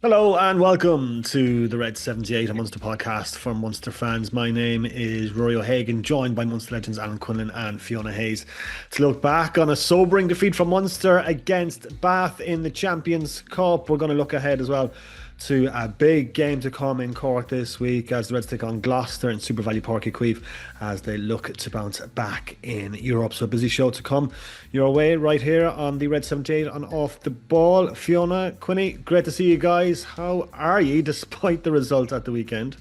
Hello and welcome to the Red 78, a Munster podcast for Munster fans. My name is Rory O'Hagan, joined by Munster legends Alan Quinlan and Fiona Hayes to look back on a sobering defeat from Munster against Bath in the Champions Cup. We're going to look ahead as well to a big game to come in Cork this week as the Reds take on Gloucester and Super Valley Pairc as they look to bounce back in Europe. So a busy show to come your way right here on the Red 78 on Off the Ball. Fiona, Quinny, great to see you guys. How are you despite the result at the weekend?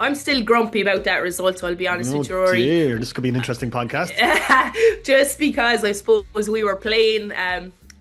I'm still grumpy about that result, I'll be honest with Oh you, Rory. dear, this could be an interesting podcast. Just because I suppose we were playing,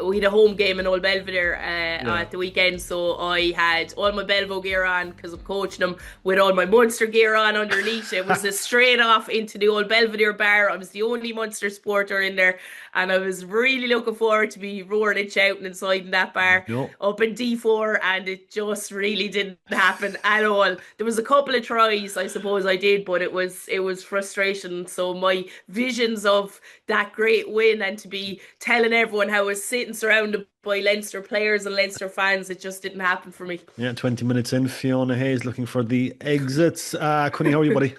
we had a home game in Old Belvedere Yeah. at the weekend, so I had all my Belvo gear on because I'm coaching them with all my Munster gear on underneath. It was a straight off into the Old Belvedere bar. I was the only Munster supporter in there, and I was really looking forward to be roaring and shouting inside in that bar No. up in D4, and it just really didn't happen at all. There was a couple of tries, I suppose I did, but it was frustration. So my visions of that great win and to be telling everyone how I was sitting surrounded by Leinster players and Leinster fans, it just didn't happen for me. Yeah, 20 minutes in, Fiona Hayes looking for the exits. Quinny, how are you, buddy?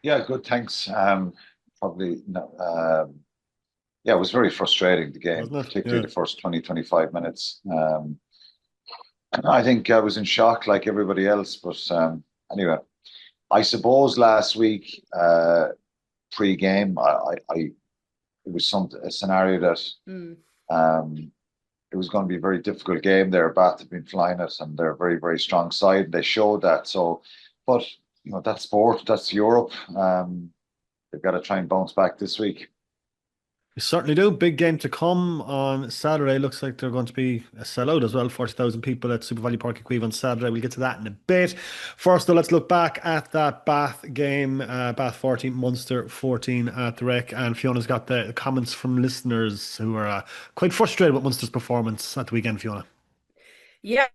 Yeah, good. Thanks. Probably no, yeah, it was very frustrating, the game, Wasn't it? particularly Yeah. the first 20, 25 minutes. And I think I was in shock like everybody else. But anyway, I suppose last week, pre-game, it was a scenario that Mm. um, it was going to be a very difficult game there. Bath have been flying it, and they're a very, very strong side. They showed that. So, but that's sport, that's Europe. They've got to try and bounce back this week. We certainly do. Big game to come on Saturday. Looks like they're going to be a sellout as well. 40,000 people at Super Valley Park on Saturday. We'll get to that in a bit. First, though, let's look back at that Bath game. Bath 14, Munster 14 at the Rec. And Fiona's got the comments from listeners who are quite frustrated with Munster's performance at the weekend, Fiona. Yeah,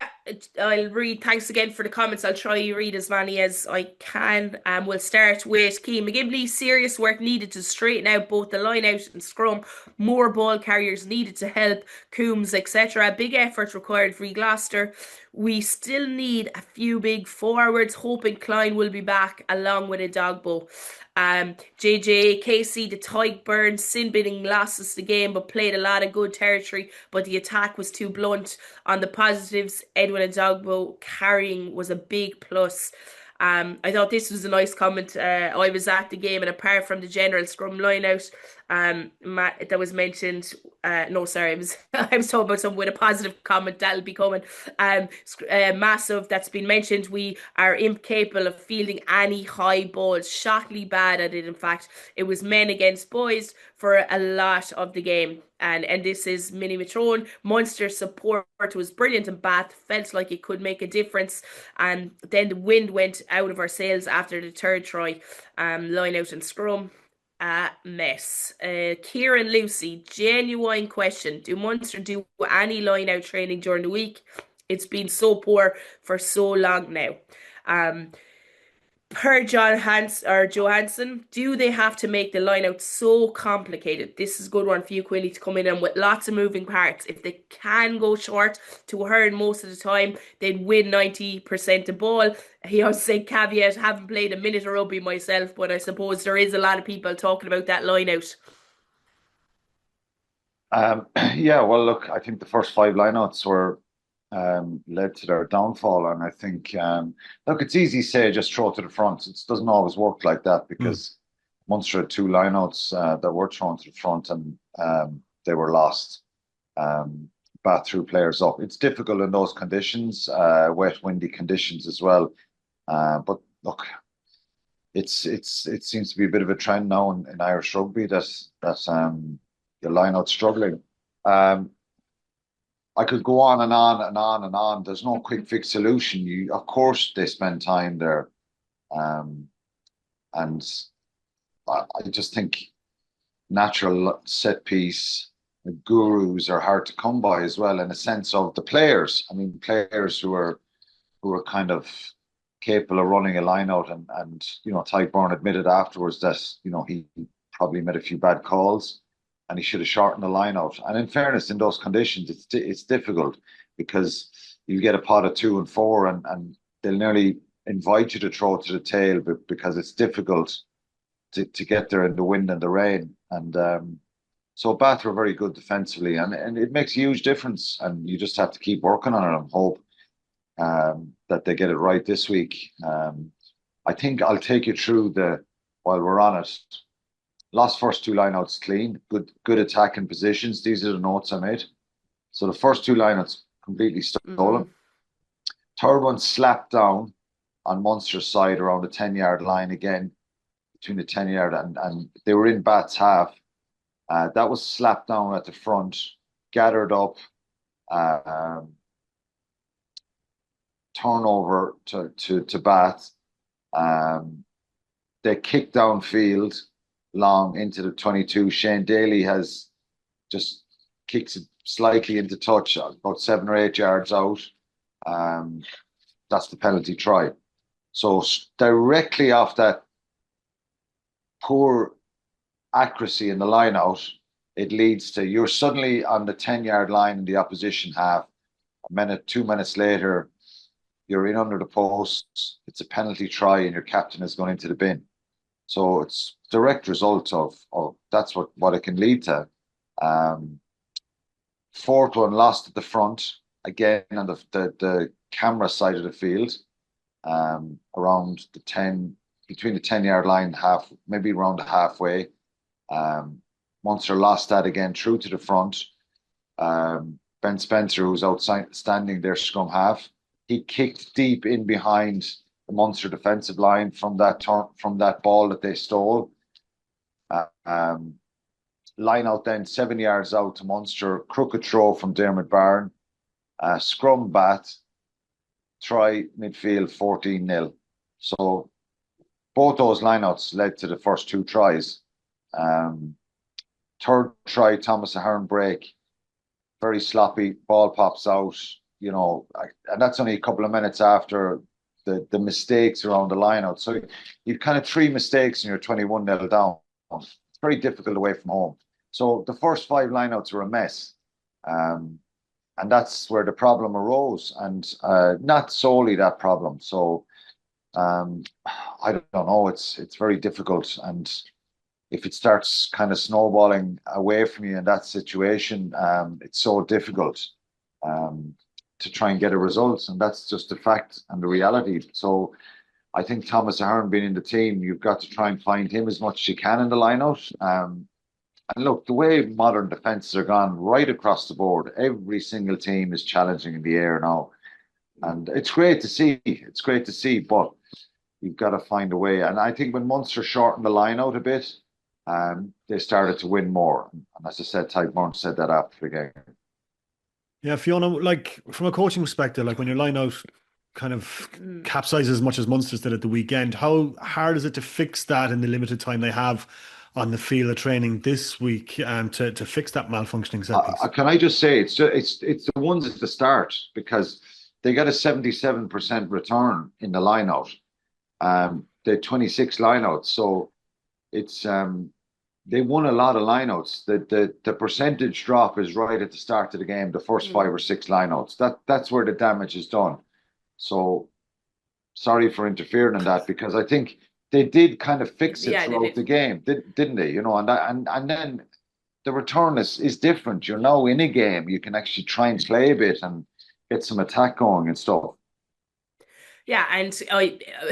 I'll read. Thanks again for the comments. I'll try to read as many as I can. We'll start with Key McGibley. Serious work needed to straighten out both the line out and scrum. More ball carriers needed to help Coombs, etc. Big effort required for Gloucester. We still need a few big forwards. Hoping Klein will be back along with a dogbo. JJ Casey, the Tyke sin binning lost us the game, but played a lot of good territory. But the attack was too blunt. On the positives, Edwin and Dogbo carrying was a big plus. I thought this was a nice comment. I was at the game, and apart from the general scrum lineout, that was mentioned. No, sorry, I was talking about someone with a positive comment that'll be coming. Massive that's been mentioned. We are incapable of fielding any high balls. Shockingly bad at it. In fact, it was men against boys for a lot of the game. And this is Mini Matron. Munster's support was brilliant, and Bath felt like it could make a difference. And then the wind went out of our sails after the third try. Line out and scrum. A mess. Kieran Lucy, genuine question. Do Munster do any line out training during the week? It's been so poor for so long now. Um, Per John Hans or Johansson, do they have to make the line out so complicated? This is a good one for you, Quilly, to come in and with lots of moving parts. If they can go short to Ahern most of the time, they'd win 90% of ball. He also said caveat, haven't played a minute of rugby myself, but I suppose there is a lot of people talking about that line out. Yeah, well, look, I think the first five lineouts were led to their downfall. And I think, look, it's easy to say just throw to the front. It doesn't always work like that Hmm. because Munster had two lineouts that were thrown to the front, and they were lost. Bath threw players up. It's difficult in those conditions, wet, windy conditions as well. But look, it seems to be a bit of a trend now in Irish rugby that the lineout's struggling. Um, I could go on and on and on and on. There's no quick fix solution. Of course, they spend time there, um, and I just think natural set piece gurus are hard to come by as well. In a sense of the players, I mean, players who are kind of capable of running a line out, and Ty Byrne admitted afterwards that he probably made a few bad calls and he should have shortened the line out. And in fairness, in those conditions, it's difficult. because you get a pot of 2 and 4, and they'll nearly invite you to throw to the tail, but because it's difficult to get there in the wind and the rain. And so Bath were very good defensively, and it makes a huge difference. And you just have to keep working on it and hope that they get it right this week. I think I'll take you through while we're on it. Lost first 2 lineouts clean, good attacking positions. These are the notes I made. So the first 2 lineouts completely stolen. Third one slapped down on Munster's side around the 10-yard line again, between the 10-yard and they were in Bath's half. That was slapped down at the front, gathered up, turnover to Bath. They kicked downfield long into the 22. Shane Daly has just kicks it slightly into touch, about 7 or 8 yards out. That's the penalty try. So directly off that poor accuracy in the line out, it leads to you're suddenly on the 10-yard line in the opposition half. A minute, 2 minutes later, you're in under the post. It's a penalty try, and your captain has gone into the bin. So it's direct result of that's what it can lead to. Fourth one lost at the front again on the camera side of the field, around the 10, between the 10-yard line, maybe around the halfway. Munster lost that again through to the front. Ben Spencer, who's outstanding their scrum half, he kicked deep in behind the Munster defensive line from that ball that they stole. Line out then 7 yards out to Munster, crooked throw from Dermot Beirne, scrum bat, try midfield 14-0. So both those lineouts led to the first 2 tries. Third try, Thomas Ahern break, very sloppy, ball pops out, and that's only a couple of minutes after the mistakes around the lineout. So you've kind of 3 mistakes and you're 21-0 down. It's very difficult away from home. So the first 5 lineouts were a mess. And that's where the problem arose, and not solely that problem. So I don't know. It's very difficult, and if it starts kind of snowballing away from you in that situation, it's so difficult to try and get a result, and that's just the fact and the reality. So I think Thomas Ahern being in the team, you've got to try and find him as much as you can in the lineout. And look, the way modern defences are gone right across the board, every single team is challenging in the air now. And it's great to see. It's great to see, but you've got to find a way. And I think when Munster shortened the line out a bit, they started to win more. And as I said, Ty Burn said that after the game. Yeah, Fiona, like from a coaching perspective, like when your line out kind of capsizes as much as Munster's did at the weekend, how hard is it to fix that in the limited time they have on the field of training this week to fix that malfunctioning set piece? Can I just say, it's the ones at the start, because they got a 77% return in the line out. They had 26 lineouts, so it's they won a lot of lineouts. The percentage drop is right at the start of the game, the first 5 or 6 lineouts. That's where the damage is done. So sorry for interfering in that, because I think they did kind of fix it throughout the game, didn't they? And then the return is different. You're now in a game. You can actually try and play a bit and get some attack going and stuff. Yeah, and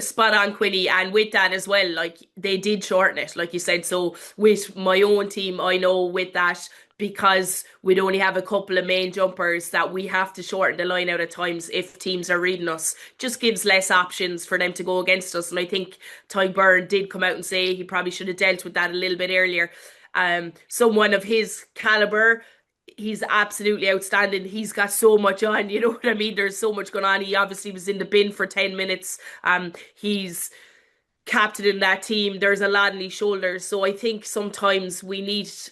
spot on, Quinny. And with that as well, like they did shorten it, like you said. So with my own team, I know with that, because we'd only have a couple of main jumpers, that we have to shorten the line out at times if teams are reading us. Just gives less options for them to go against us. And I think Ty Burn did come out and say he probably should have dealt with that a little bit earlier. Someone of his caliber, he's absolutely outstanding. He's got so much on, you know what I mean? There's so much going on. He obviously was in the bin for 10 minutes. He's captain in that team. There's a lot on his shoulders. So I think sometimes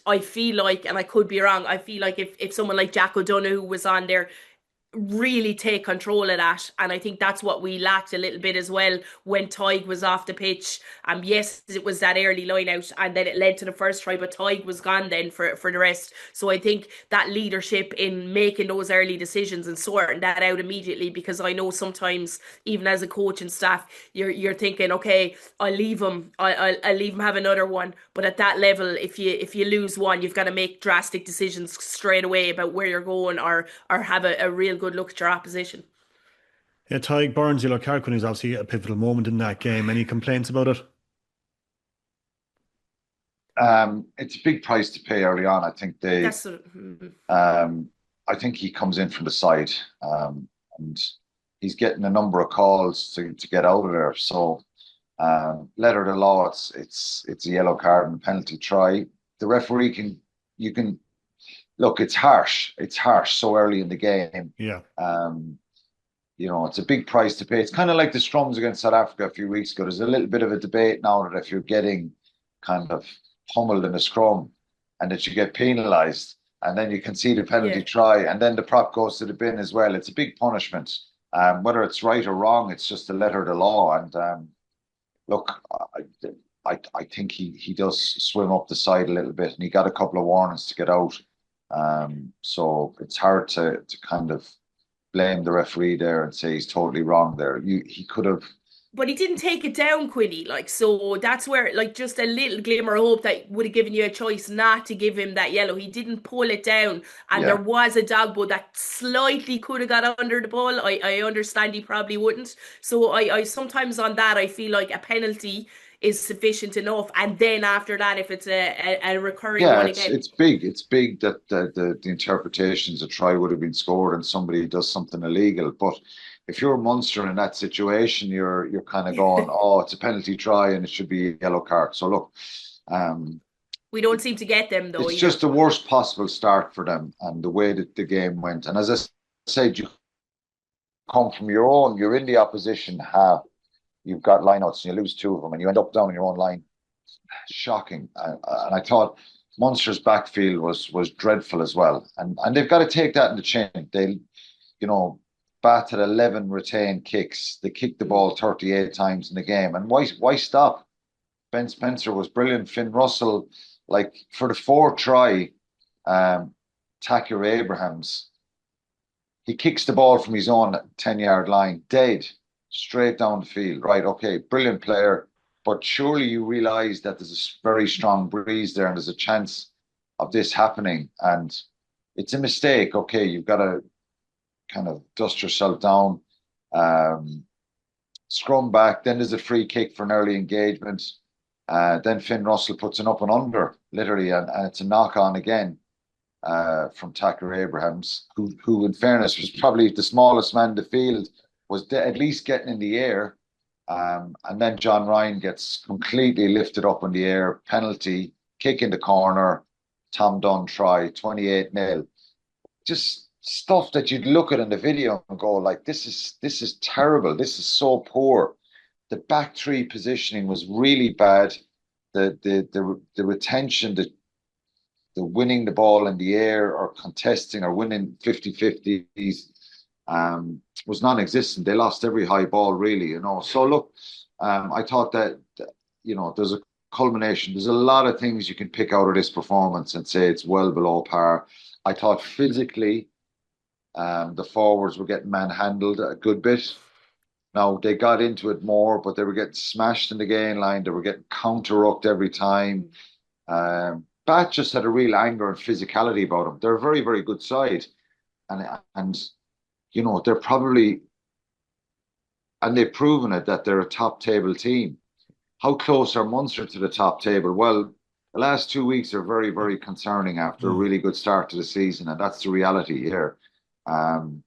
I feel like, and I could be wrong, I feel like if someone like Jack O'Donoghue was on there, really take control of that. And I think that's what we lacked a little bit as well when Tig was off the pitch. Yes, it was that early line out and then it led to the first try, but Tig was gone then for the rest. So I think that leadership in making those early decisions and sorting that out immediately, because I know sometimes even as a coach and staff, you're thinking, okay, I'll leave him, I'll leave him have another one. But at that level, if you lose one, you've got to make drastic decisions straight away about where you're going, or have a real good look at your opposition. Yeah, Tyg Burns, Cork, when he was obviously a pivotal moment in that game. Any complaints about it? It's a big price to pay early on. I think That's I think he comes in from the side, and he's getting a number of calls to get out of there. So, letter of the law, it's a yellow card and a penalty try. The referee you can look. It's harsh. It's harsh so early in the game. Yeah. It's a big price to pay. It's kind of like the scrums against South Africa a few weeks ago. There's a little bit of a debate now that if you're getting kind of pummeled in a scrum and that you get penalised and then you concede a penalty try and then the prop goes to the bin as well. It's a big punishment. Whether it's right or wrong, it's just the letter of the law. And look, I think he does swim up the side a little bit and he got a couple of warnings to get out. So it's hard to kind of blame the referee there and say he's totally wrong there. He could have. But he didn't take it down, Quinny. So that's where, just a little glimmer of hope that would have given you a choice not to give him that yellow. He didn't pull it down, and there was a dog bow that slightly could have got under the ball. I understand he probably wouldn't. So I sometimes on that I feel like a penalty is sufficient enough, and then after that, if it's a recurring one again, it's big. It's big that the interpretations a try would have been scored and somebody does something illegal, but if you're Munster in that situation, you're kind of going, oh, it's a penalty try and it should be a yellow card. So look, we don't seem to get them though. It's just the worst possible start for them and the way that the game went. And as I said, you come from you're in the opposition half. You've got lineouts and you lose two of them and you end up down in your own line. Shocking. And I thought Munster's backfield was dreadful as well. And they've got to take that in the chin. They, Bath had 11 retained kicks. They kicked the ball 38 times in the game. And why stop? Ben Spencer was brilliant. Finn Russell, for the fourth try, Tacker Abrahams, he kicks the ball from his own 10-yard line, dead, straight down the field. Right, okay, brilliant player. But surely you realise that there's a very strong breeze there and there's a chance of this happening. And it's a mistake. Okay, you've got to kind of dust yourself down, scrum back, then there's a free kick for an early engagement, then Finn Russell puts an up and under literally, and it's a knock on again from Tacker Abrahams, who in fairness was probably the smallest man in the field, was at least getting in the air, and then John Ryan gets completely lifted up in the air, penalty, kick in the corner, Tom Dunn try, 28-0. Just stuff that you'd look at in the video and go this is terrible. This is so poor. The back three positioning was really bad. The retention, the winning the ball in the air or contesting or winning 50-50s was non-existent. They lost every high ball really, So look, I thought that there's a culmination. There's a lot of things you can pick out of this performance and say it's well below par. I thought physically, the forwards were getting manhandled a good bit. Now, they got into it more, but they were getting smashed in the gain line. They were getting counter-rucked every time. Bath just had a real anger and physicality about them. They're a very, very good side. And they're probably, and they've proven it, that they're a top table team. How close are Munster to the top table? Well, the last 2 weeks are very, very concerning after a really good start to the season, and that's the reality here. Clayton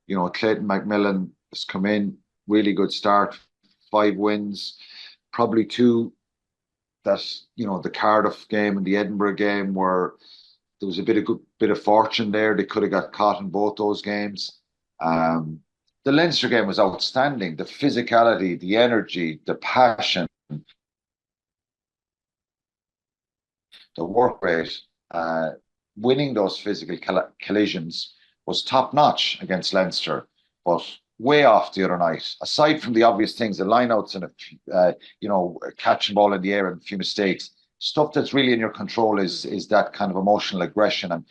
McMillan has come in, really good start, 5 wins, probably 2 that, the Cardiff game and the Edinburgh game where there was a bit of fortune there. They could have got caught in both those games. The Leinster game was outstanding. The physicality, the energy, the passion, the work rate, winning those physical collisions was top notch against Leinster, but way off the other night. Aside from the obvious things, the lineouts and catching ball in the air and a few mistakes, stuff that's really in your control is that kind of emotional aggression. And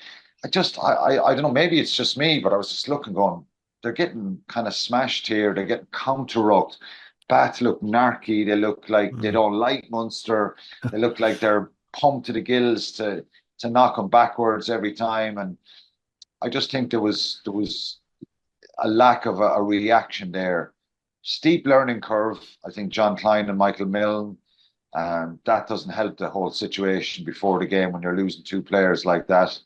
I don't know, maybe it's just me, but I was just looking, going, they're getting kind of smashed here. They're getting counter-rucked. Bath look narky. They look like they don't like Munster. They look like they're pumped to the gills to knock them backwards every time. And I just think there was a lack of a reaction there. Steep learning curve. I think John Klein and Michael Milne. That doesn't help the whole situation before the game when you're losing two players like that.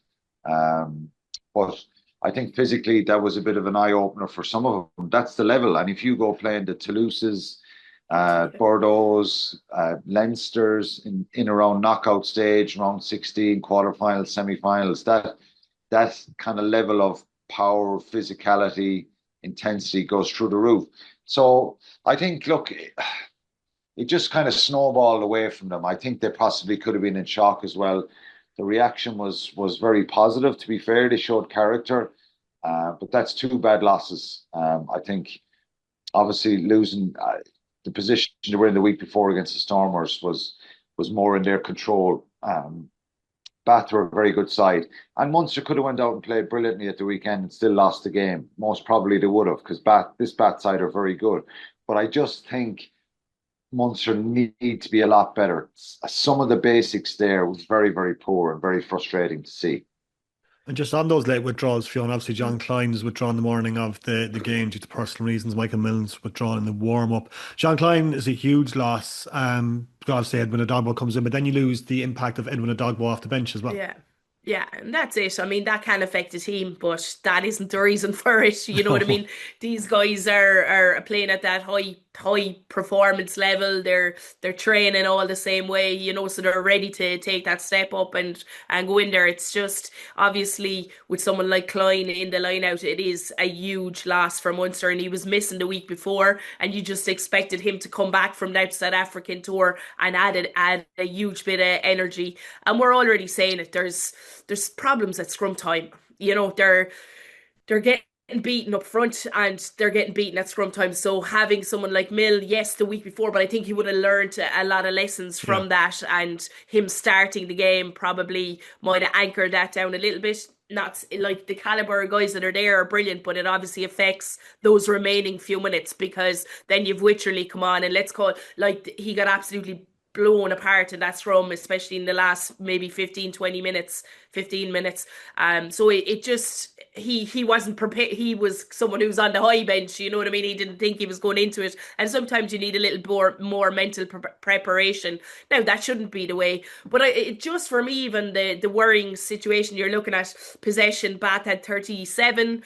But I think physically that was a bit of an eye opener for some of them. That's the level. And if you go playing the Toulouses, Bordeaux's, Leinster's in around knockout stage, round 16, quarterfinals, semi-finals, that kind of level of power, physicality, intensity goes through the roof. So I think, look, it just kind of snowballed away from them. I think they possibly could have been in shock as well. The reaction was very positive. To be fair, they showed character, but that's two bad losses. I think obviously losing the position they were in the week before against the Stormers was more in their control. Bath were a very good side, and Munster could have went out and played brilliantly at the weekend and still lost the game. Most probably they would have, because this Bath side are very good. But I just think Munster need to be a lot better. Some of the basics there was very, very poor and very frustrating to see. And just on those late withdrawals, Fiona, obviously John Klein was withdrawn the morning of the game due to personal reasons. Michael Milne's withdrawn in the warm-up. John Klein is a huge loss. Obviously Edwin Adogbo comes in, but then you lose the impact of Edwin Adogbo off the bench as well. Yeah. Yeah, and that's it. I mean, that can affect a team, but that isn't the reason for it. You know what I mean? These guys are playing at that high performance level. They're training all the same way, so they're ready to take that step up and go in there. It's just obviously with someone like Klein in the line out, it is a huge loss for Munster, and he was missing the week before, and you just expected him to come back from that South African tour and add a huge bit of energy. And we're already saying it. There's problems at scrum time. They're getting beaten up front and they're getting beaten at scrum time. So having someone like Mill, yes, the week before, but I think he would have learned a lot of lessons from that, and him starting the game probably might have anchored that down a little bit. Not like the caliber of guys that are there are brilliant, but it obviously affects those remaining few minutes, because then you've literally come on and let's call it, like, he got absolutely blown apart in that scrum, especially in the last maybe 15 minutes. So it just, he wasn't prepared. He was someone who was on the high bench, you know what I mean? He didn't think he was going into it, and sometimes you need a little more mental preparation. Now that shouldn't be the way, but it just, for me, even the worrying situation, you're looking at possession. Bath had 37,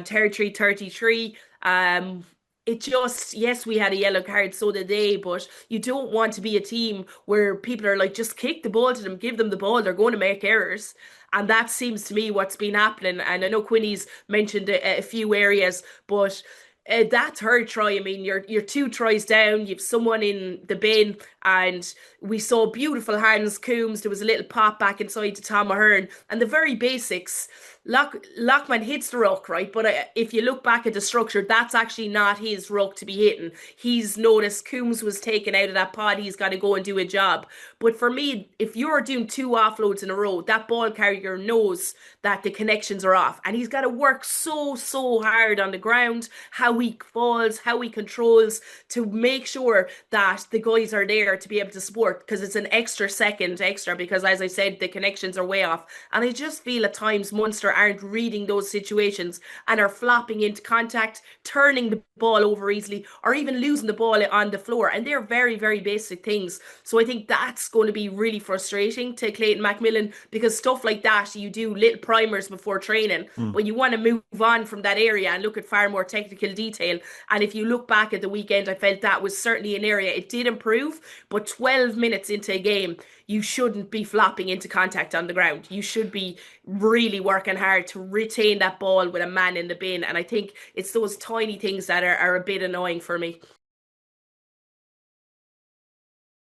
territory 33. It just, yes, we had a yellow card, so did they, but you don't want to be a team where people are like, just kick the ball to them, give them the ball, they're going to make errors. And that seems to me what's been happening. And I know Quinny's mentioned a few areas, but that third try, I mean, you're two tries down, you've someone in the bin, and we saw beautiful hands, Coombs, there was a little pop back inside to Tom Ahern, and the very basics. Lockman hits the ruck, right? But if you look back at the structure, that's actually not his ruck to be hitting. He's noticed Coombs was taken out of that pod. He's got to go and do a job. But for me, if you're doing two offloads in a row, that ball carrier knows that the connections are off. And he's got to work so hard on the ground, how he falls, how he controls, to make sure that the guys are there to be able to support, because it's an extra second extra, because as I said, the connections are way off. And I just feel at times Munster aren't reading those situations and are flopping into contact, turning the ball over easily, or even losing the ball on the floor. And they're very, very basic things. So I think that's going to be really frustrating to Clayton Macmillan, because stuff like that, you do little primers before training, but you want to move on from that area and look at far more technical detail. And if you look back at the weekend, I felt that was certainly an area it did improve, but 12 minutes into a game, you shouldn't be flopping into contact on the ground. You should be really working hard to retain that ball with a man in the bin. And I think it's those tiny things that are a bit annoying for me.